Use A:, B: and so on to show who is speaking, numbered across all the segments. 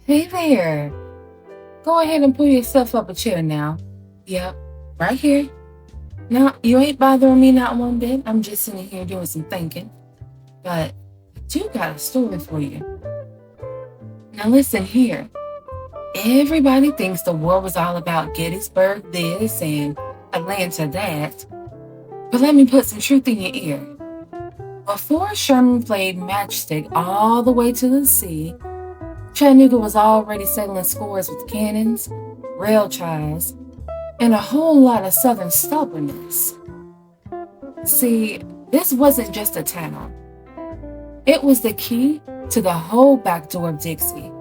A: Hey there. Go ahead and pull yourself up a chair now. Yep, right here. Now, you ain't bothering me not one bit. I'm just sitting here doing some thinking. But I do got a story for you. Now, listen here. Everybody thinks the war was all about Gettysburg this and Atlanta that. But let me put some truth in your ear. Before Sherman played matchstick all the way to the sea, Chattanooga was already settling scores with cannons, rail ties, and a whole lot of Southern stubbornness. See, this wasn't just a town. It was the key to the whole back door of Dixie.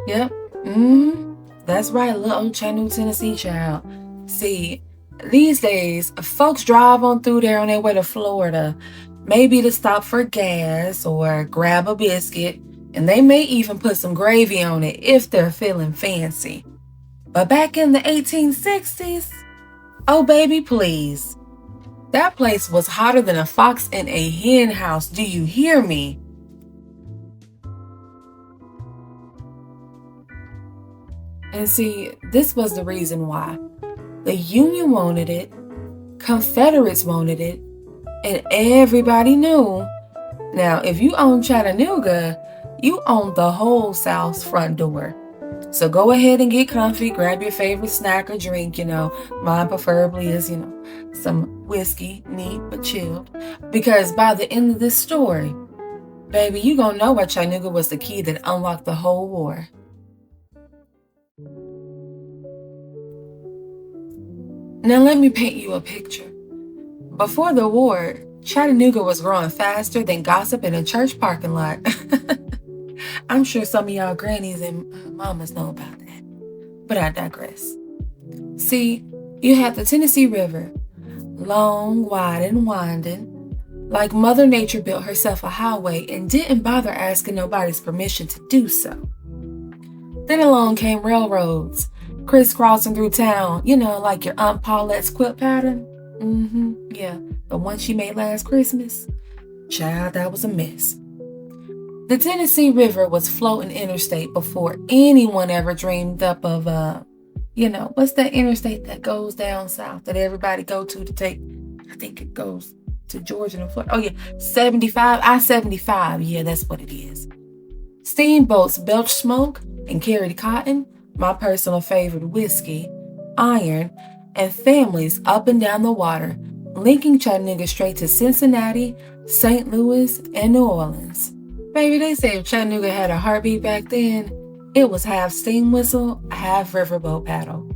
A: Yep, that's right, little old Chattanooga, Tennessee child. See, these days, folks drive on through there on their way to Florida, maybe to stop for gas or grab a biscuit, and they may even put some gravy on it if they're feeling fancy. But back in the 1860s, oh baby, please. That place was hotter than a fox in a hen house. Do you hear me? And see, this was the reason why. The Union wanted it, Confederates wanted it, and everybody knew. Now, if you own Chattanooga, you own the whole South's front door. So go ahead and get comfy, grab your favorite snack or drink, Mine preferably is, some whiskey, neat but chilled. Because by the end of this story, baby, you gonna know why Chattanooga was the key that unlocked the whole war. Now let me paint you a picture. Before the war, Chattanooga was growing faster than gossip in a church parking lot. I'm sure some of y'all grannies and mamas know about that, but I digress. See, you had the Tennessee River, long, wide, and winding, like Mother Nature built herself a highway and didn't bother asking nobody's permission to do so. Then along came railroads, crisscrossing through town, like your Aunt Paulette's quilt pattern. Yeah, the one she made last Christmas. Child, that was a mess. The Tennessee River was floating interstate before anyone ever dreamed up of, what's that interstate that goes down south that everybody go to take, I think it goes to Georgia and Florida. Oh yeah, 75, I-75, yeah, that's what it is. Steamboats belched smoke and carried cotton, my personal favorite whiskey, iron, and families up and down the water, linking Chattanooga straight to Cincinnati, St. Louis, and New Orleans. Baby, they say if Chattanooga had a heartbeat back then, it was half steam whistle, half riverboat paddle.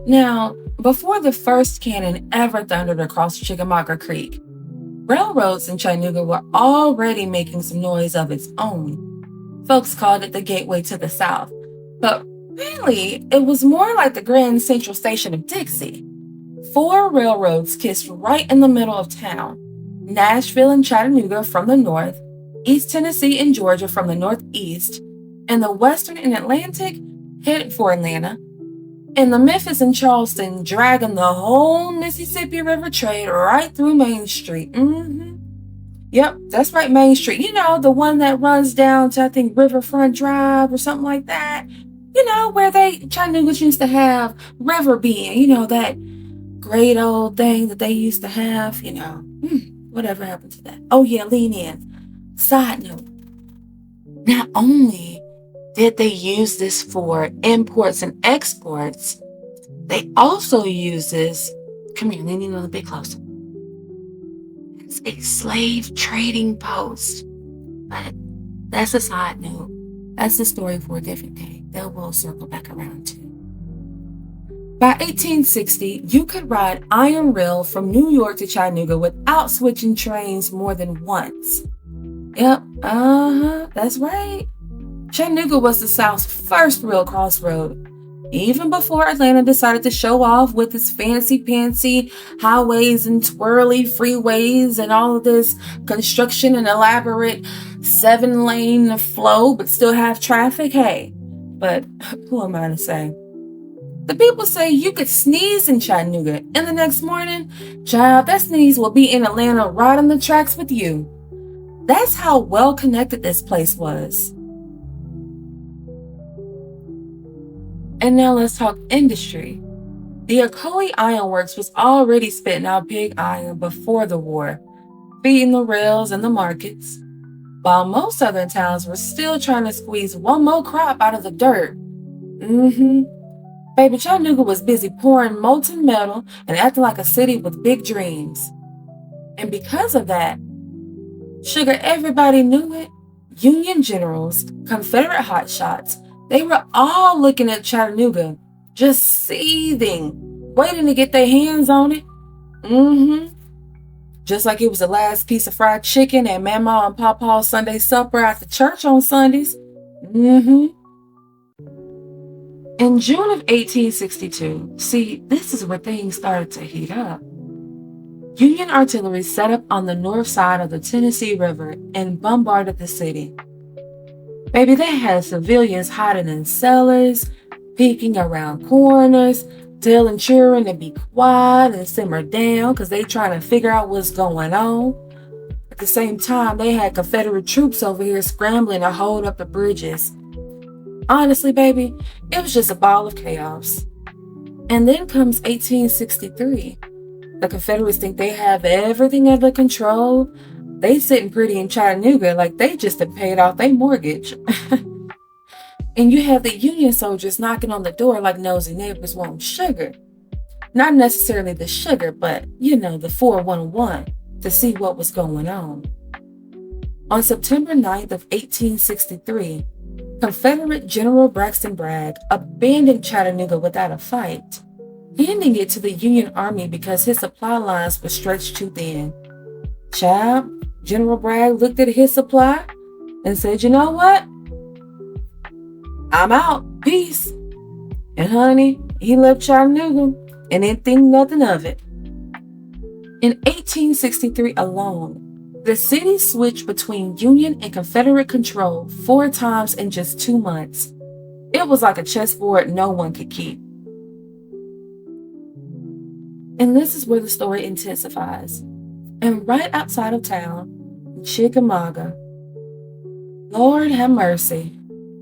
A: Now, before the first cannon ever thundered across Chickamauga Creek, railroads in Chattanooga were already making some noise of its own. Folks called it the gateway to the South, but really, it was more like the Grand Central Station of Dixie. 4 railroads kissed right in the middle of town. Nashville and Chattanooga from the north, East Tennessee and Georgia from the northeast, and the Western and Atlantic headed for Atlanta, and the Memphis and Charleston dragging the whole Mississippi River trade right through Main Street. Yep, that's right, Main Street. The one that runs down to, I think, Riverfront Drive or something like that. Where Chattanooga used to have River Bend, that great old thing that they used to have, whatever happened to that? Oh yeah, lean in. Side note, not only did they use this for imports and exports, they also use this, come here, lean in a little bit closer, as a slave trading post. But that's a side note. That's a story for a different day that we'll circle back around to. By 1860, you could ride iron rail from New York to Chattanooga without switching trains more than once. Yep, that's right. Chattanooga was the South's first real crossroad. Even before Atlanta decided to show off with its fancy-pantsy highways and twirly freeways and all of this construction and elaborate 7-lane flow but still have traffic, hey. But who am I to say? The people say you could sneeze in Chattanooga, and the next morning, child, that sneeze will be in Atlanta right on the tracks with you. That's how well connected this place was. And now let's talk industry. The Ocoee Iron Works was already spitting out big iron before the war, feeding the rails and the markets, while most southern towns were still trying to squeeze one more crop out of the dirt. Baby, Chattanooga was busy pouring molten metal and acting like a city with big dreams. And because of that, sugar, everybody knew it. Union generals, Confederate hotshots, they were all looking at Chattanooga, just seething, waiting to get their hands on it. Just like it was the last piece of fried chicken at Mama and Papa's Sunday supper after church on Sundays. In June of 1862, see, this is where things started to heat up. Union artillery set up on the north side of the Tennessee River and bombarded the city. Baby, they had civilians hiding in cellars, peeking around corners, telling children to be quiet and simmer down because they trying to figure out what's going on. At the same time, they had Confederate troops over here scrambling to hold up the bridges. Honestly, baby, it was just a ball of chaos. And then comes 1863. The Confederates think they have everything under control. They sitting pretty in Chattanooga like they just had paid off their mortgage. And you have the Union soldiers knocking on the door like nosy neighbors wanting sugar. Not necessarily the sugar, but, the 411 to see what was going on. On September 9th of 1863, Confederate General Braxton Bragg abandoned Chattanooga without a fight, handing it to the Union Army because his supply lines were stretched too thin. Child, General Bragg looked at his supply and said, you know what? I'm out. Peace. And honey, he left Chattanooga and didn't think nothing of it. In 1863 alone, the city switched between Union and Confederate control 4 times in just 2 months. It was like a chessboard no one could keep. And this is where the story intensifies. And right outside of town, Chickamauga. Lord have mercy.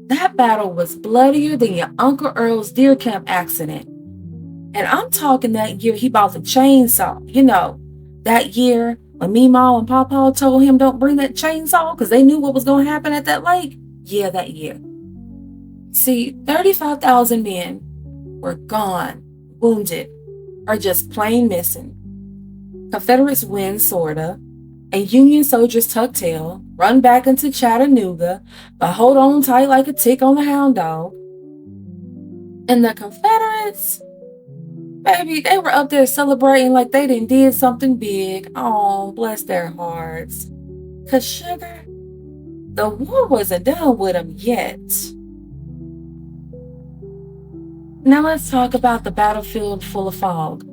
A: That battle was bloodier than your Uncle Earl's deer camp accident. And I'm talking that year he bought the chainsaw. That year when Meemaw and Pawpaw told him don't bring that chainsaw because they knew what was going to happen at that lake. Yeah, that year. See, 35,000 men were gone, wounded, or just plain missing. Confederates win, sorta, and Union soldiers tuck tail, run back into Chattanooga, but hold on tight like a tick on the hound dog. And the Confederates, baby, they were up there celebrating like they did something big. Oh, bless their hearts. 'Cause sugar, the war wasn't done with them yet. Now let's talk about the battlefield full of fog.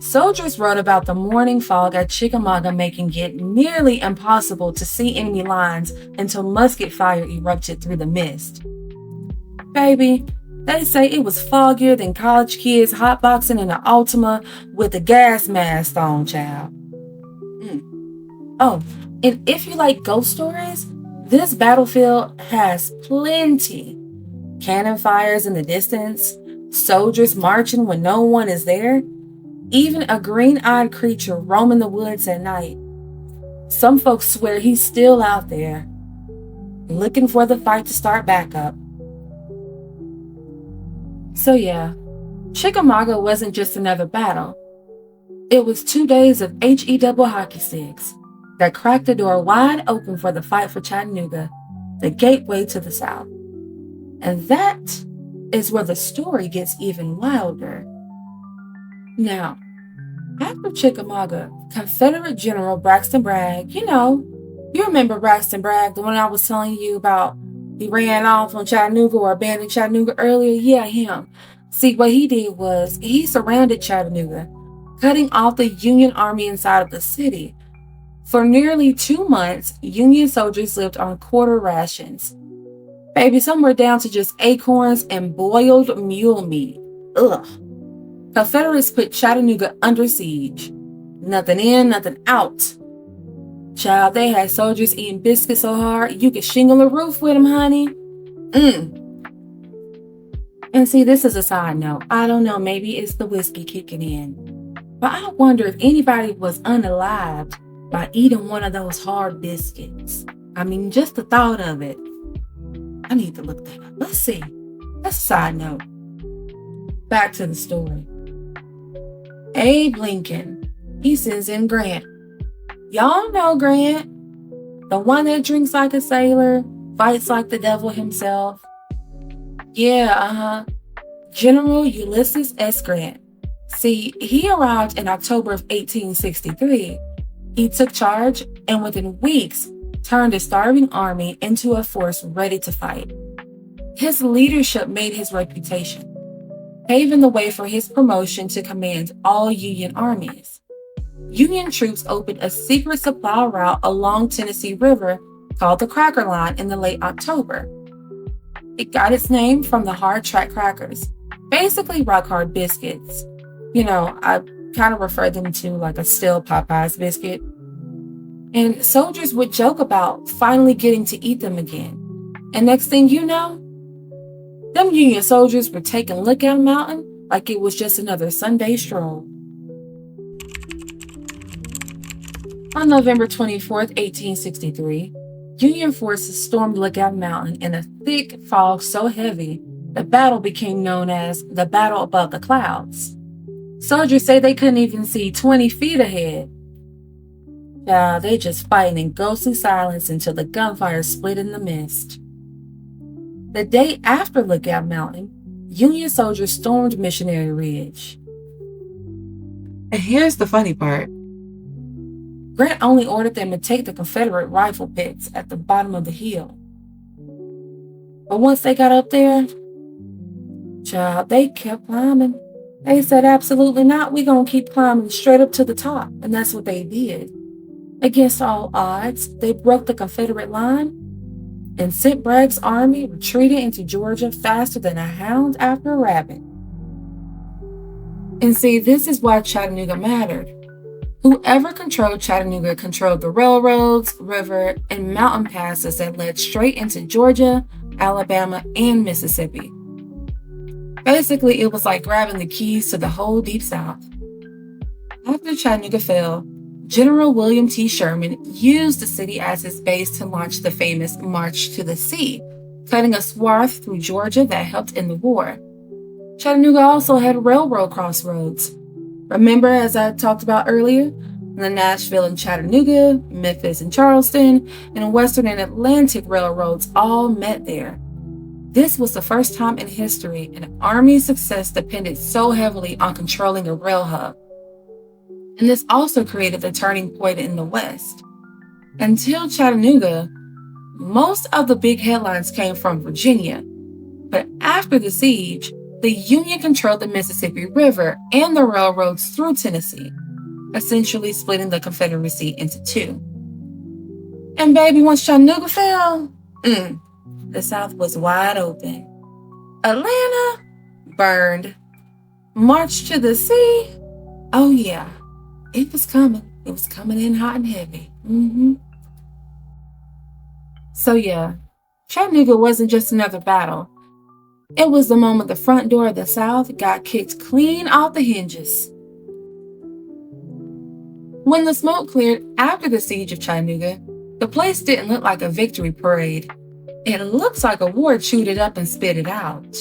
A: Soldiers wrote about the morning fog at Chickamauga making it nearly impossible to see enemy lines until musket fire erupted through the mist. Baby, they say it was foggier than college kids hotboxing in an Altima with a gas mask on, child. Oh, and if you like ghost stories, this battlefield has plenty. Cannon fires in the distance, soldiers marching when no one is there, even a green-eyed creature roaming the woods at night. Some folks swear he's still out there, looking for the fight to start back up. So yeah, Chickamauga wasn't just another battle. It was 2 days of HE hockey sticks that cracked the door wide open for the fight for Chattanooga, the gateway to the South. And that is where the story gets even wilder. Now, after Chickamauga, Confederate General Braxton Bragg, you remember Braxton Bragg, the one I was telling you about, he ran off on Chattanooga or abandoned Chattanooga earlier? Yeah, him. See, what he did was he surrounded Chattanooga, cutting off the Union Army inside of the city. For nearly 2 months, Union soldiers lived on quarter rations. Baby, some were down to just acorns and boiled mule meat. Ugh. Confederates put Chattanooga under siege. Nothing in, nothing out. Child, they had soldiers eating biscuits so hard you could shingle a roof with them, honey. And see, this is a side note. I don't know, maybe it's the whiskey kicking in. But I wonder if anybody was unalived by eating one of those hard biscuits. I mean, just the thought of it. I need to look that up. Let's see. That's a side note. Back to the story. Abe Lincoln, he sends in Grant. Y'all know Grant, the one that drinks like a sailor, fights like the devil himself. Yeah, General Ulysses S. Grant. See, he arrived in October of 1863. He took charge and within weeks turned a starving army into a force ready to fight. His leadership made his reputation, paving the way for his promotion to command all Union armies. Union troops opened a secret supply route along Tennessee River called the Cracker Line in the late October. It got its name from the hard track crackers, basically rock-hard biscuits. You know, I kind of refer them to like a stale Popeye's biscuit. And soldiers would joke about finally getting to eat them again. And next thing you know, them Union soldiers were taking Lookout Mountain like it was just another Sunday stroll. On November 24th, 1863, Union forces stormed Lookout Mountain in a thick fog so heavy, the battle became known as the Battle Above the Clouds. Soldiers say they couldn't even see 20 feet ahead. They just fighting in ghostly silence until the gunfire split in the mist. The day after Lookout Mountain, Union soldiers stormed Missionary Ridge. And here's the funny part. Grant only ordered them to take the Confederate rifle pits at the bottom of the hill. But once they got up there, child, they kept climbing. They said, absolutely not. We're going to keep climbing straight up to the top. And that's what they did. Against all odds, they broke the Confederate line and sent Bragg's army retreating into Georgia faster than a hound after a rabbit. And see, this is why Chattanooga mattered. Whoever controlled Chattanooga controlled the railroads, river, and mountain passes that led straight into Georgia, Alabama, and Mississippi. Basically, it was like grabbing the keys to the whole Deep South. After Chattanooga fell, General William T. Sherman used the city as his base to launch the famous March to the Sea, cutting a swath through Georgia that helped in the war. Chattanooga also had railroad crossroads. Remember, as I talked about earlier, the Nashville and Chattanooga, Memphis and Charleston, and Western and Atlantic railroads all met there. This was the first time in history an army's success depended so heavily on controlling a rail hub. And this also created the turning point in the West. Until Chattanooga, most of the big headlines came from Virginia. But after the siege, the Union controlled the Mississippi River and the railroads through Tennessee, essentially splitting the Confederacy into two. And baby, once Chattanooga fell, the South was wide open. Atlanta burned. March to the Sea, oh yeah, it was coming. It was coming in hot and heavy. So yeah, Chattanooga wasn't just another battle. It was the moment the front door of the South got kicked clean off the hinges. When the smoke cleared after the Siege of Chattanooga, the place didn't look like a victory parade. It looked like a war chewed it up and spit it out.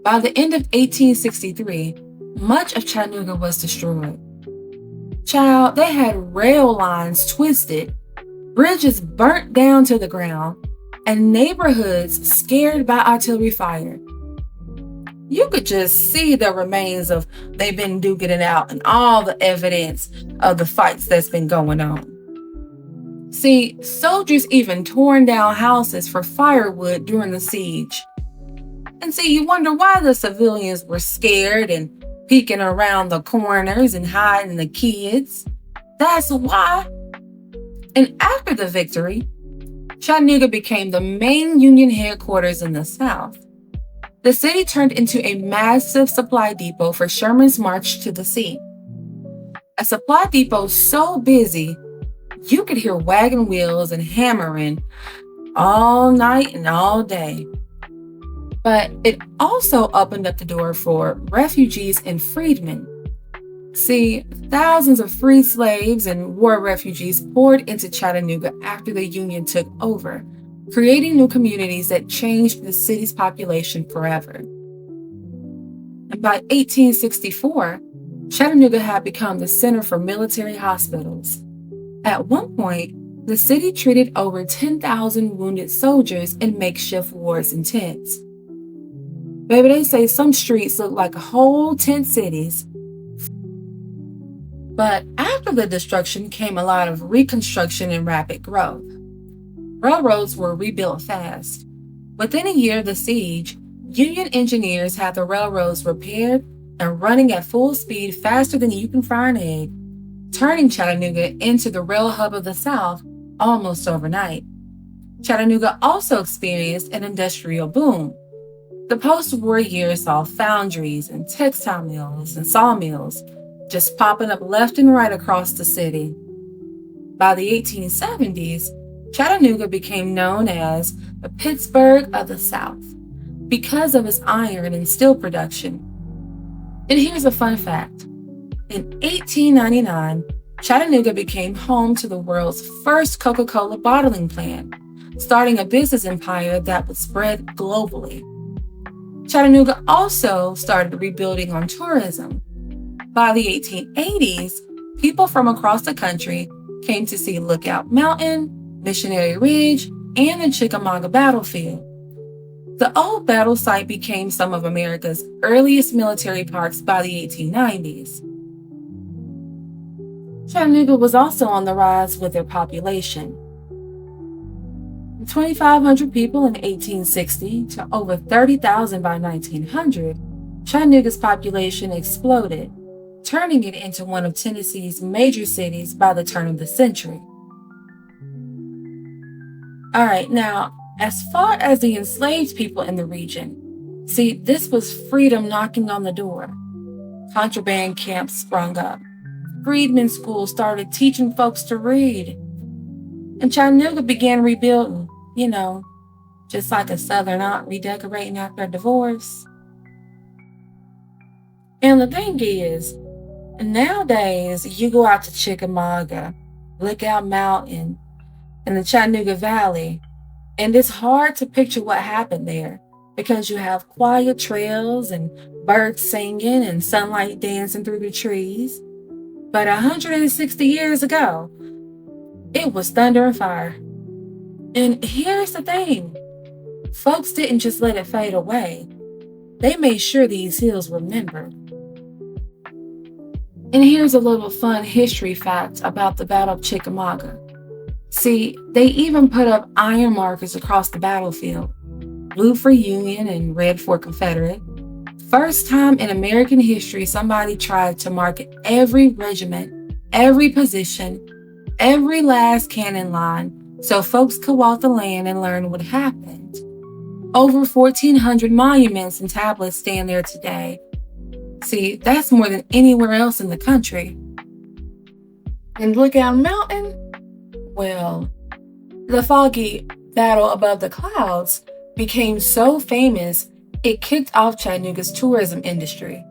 A: By the end of 1863, much of Chattanooga was destroyed. Child, they had rail lines twisted, bridges burnt down to the ground, and neighborhoods scared by artillery fire. You could just see the remains of they've been duking it out and all the evidence of the fights that's been going on. See, soldiers even torn down houses for firewood during the siege. And see, you wonder why the civilians were scared and peeking around the corners and hiding the kids. That's why. And after the victory, Chattanooga became the main Union headquarters in the South. The city turned into a massive supply depot for Sherman's march to the sea. A supply depot so busy, You could hear wagon wheels and hammering all night and all day. But it also opened up the door for refugees and freedmen. See, thousands of free slaves and war refugees poured into Chattanooga after the Union took over, creating new communities that changed the city's population forever. And by 1864, Chattanooga had become the center for military hospitals. At one point, the city treated over 10,000 wounded soldiers in makeshift wards and tents. Baby, they say some streets look like whole tent cities. But after the destruction came a lot of reconstruction and rapid growth. Railroads were rebuilt fast. Within a year of the siege, Union engineers had the railroads repaired and running at full speed faster than you can fry an egg, turning Chattanooga into the rail hub of the South almost overnight. Chattanooga also experienced an industrial boom. The post-war years saw foundries and textile mills and sawmills just popping up left and right across the city. By the 1870s, Chattanooga became known as the Pittsburgh of the South because of its iron and steel production. And here's a fun fact. In 1899, Chattanooga became home to the world's first Coca-Cola bottling plant, starting a business empire that would spread globally. Chattanooga also started rebuilding on tourism. By the 1880s, people from across the country came to see Lookout Mountain, Missionary Ridge, and the Chickamauga battlefield. The old battle site became some of America's earliest military parks by the 1890s. Chattanooga was also on the rise with their population. From 2,500 people in 1860 to over 30,000 by 1900, Chattanooga's population exploded, turning it into one of Tennessee's major cities by the turn of the century. All right, now, as far as the enslaved people in the region, see, this was freedom knocking on the door. Contraband camps sprung up. Freedmen schools started teaching folks to read. And Chattanooga began rebuilding, just like a Southern aunt redecorating after a divorce. And the thing is, nowadays, you go out to Chickamauga, Lookout Mountain, and the Chattanooga Valley, and it's hard to picture what happened there because you have quiet trails and birds singing and sunlight dancing through the trees. But 160 years ago, it was thunder and fire. And here's the thing. Folks didn't just let it fade away. They made sure these hills remembered. And here's a little fun history fact about the Battle of Chickamauga. See, they even put up iron markers across the battlefield, blue for Union and red for Confederate. First time in American history somebody tried to mark every regiment, every position, every last cannon line, so folks could walk the land and learn what happened. Over 1,400 monuments and tablets stand there today. See, that's more than anywhere else in the country. And Lookout Mountain? Well, the foggy battle above the clouds became so famous it kicked off Chattanooga's tourism industry.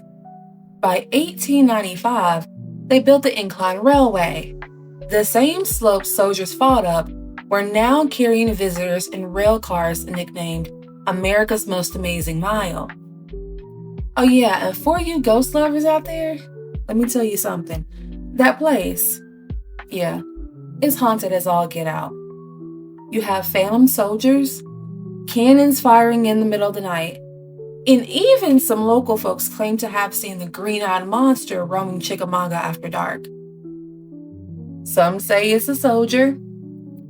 A: By 1895, they built the Incline Railway. The same slopes soldiers fought up were now carrying visitors in rail cars nicknamed America's Most Amazing Mile. Oh yeah, and for you ghost lovers out there, let me tell you something. That place, it's haunted as all get out. You have phantom soldiers, cannons firing in the middle of the night, and even some local folks claim to have seen the green-eyed monster roaming Chickamauga after dark. Some say it's a soldier,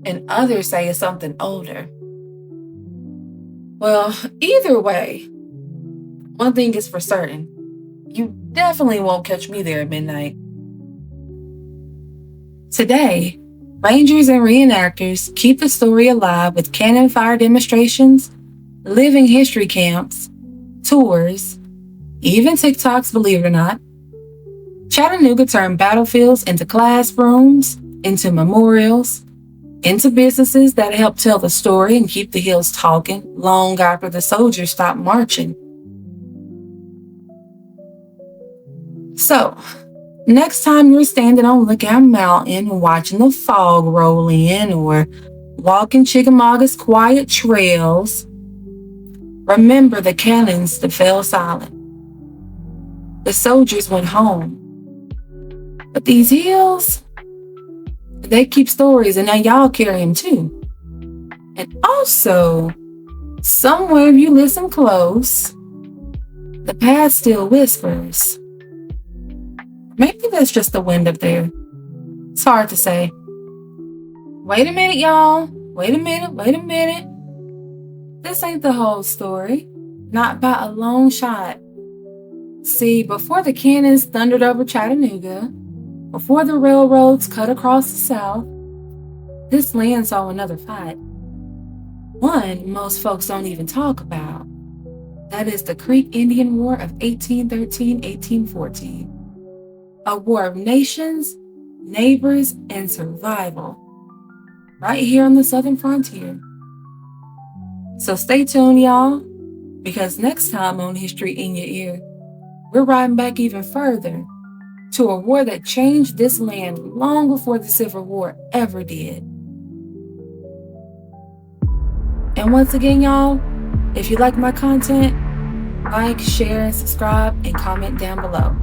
A: and others say it's something older. Well, either way, one thing is for certain. You definitely won't catch me there at midnight. Today, rangers and reenactors keep the story alive with cannon fire demonstrations, living history camps, tours, even TikToks, believe it or not. Chattanooga turned battlefields into classrooms, into memorials, into businesses that help tell the story and keep the hills talking long after the soldiers stopped marching. So, next time you're standing on Lookout Mountain watching the fog roll in or walking Chickamauga's quiet trails, remember the cannons that fell silent. The soldiers went home. But these hills, they keep stories, and now y'all carry them too. And also, somewhere if you listen close, the past still whispers. Maybe that's just the wind up there. It's hard to say. Wait a minute, y'all. Wait a minute. This ain't the whole story. Not by a long shot. See, before the cannons thundered over Chattanooga, before the railroads cut across the South, this land saw another fight. One most folks don't even talk about. That is the Creek Indian War of 1813-1814. A war of nations, neighbors, and survival. Right here on the southern frontier. So stay tuned, y'all, because next time on History in Your Ear, we're riding back even further to a war that changed this land long before the Civil War ever did. And once again, y'all, if you like my content, like, share, and subscribe, and comment down below.